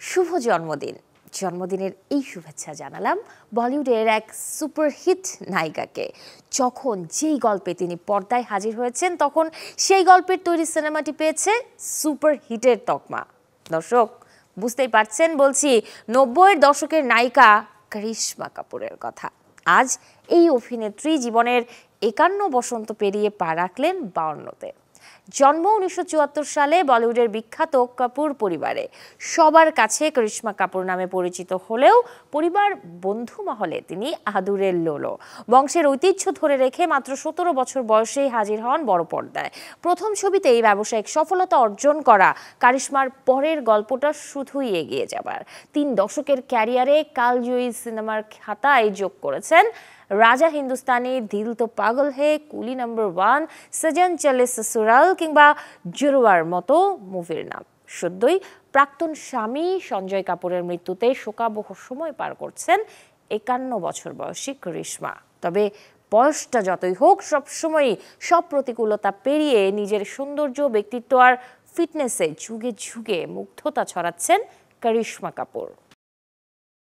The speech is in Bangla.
শুভ জন্মদিন। জন্মদিনের এই শুভেচ্ছা জানালাম বলিউডের এক সুপারহিট নায়িকাকে। যখন যেই গল্পে তিনি পর্দায় হাজির হয়েছেন তখন সেই গল্পের তৈরি সিনেমাটি পেয়েছে সুপারহিটের তকমা। দর্শক বুঝতেই পারছেন বলছি 90-এর দশকের নায়িকা করিশ্মা কাপুরের কথা। আজ এই অভিনেত্রী জীবনের 51 বসন্ত পেরিয়ে পা রাখলেন 52-তে। জন্ম 1974 সালে বলিউডের বিখ্যাত কাপুর পরিবারে। সবার কাছে করিশ্মা কাপুর নামে পরিচিত হলেও পরিবার বন্ধু মহলে তিনি আদুরের লোলো। বংশের ঐতিহ্য ধরে রেখে মাত্র 17 বছর বয়সেই হাজির হন বড় পর্দায়। প্রথম ছবিতেই ব্যবসায়িক সফলতা অর্জন করা কারিশ্মার পরের গল্পটা শুধুই এগিয়ে যাবার। 3 দশকের ক্যারিয়ারে কালজয়ী সিনেমার খাতায় যোগ করেছেন রাজা হিন্দুস্তানি, দিল তো পাগল হে, কুলি নাম্বার 1, সজন চলে সসুরাল কিংবা জুড়ওয়ার মতো মুভির নাম। সদ্যই প্রাক্তন স্বামী সঞ্জয় কাপুরের মৃত্যুতে শোকাবহ সময় পার করছেন 51 বছর বয়সী করিশ্মা। তবে বয়সটা যতই হোক সবসময়ই সব প্রতিকূলতা পেরিয়ে নিজের সৌন্দর্য, ব্যক্তিত্ব আর ফিটনেসে যুগে যুগে মুগ্ধতা ছড়াচ্ছেন করিশ্মা কাপুর।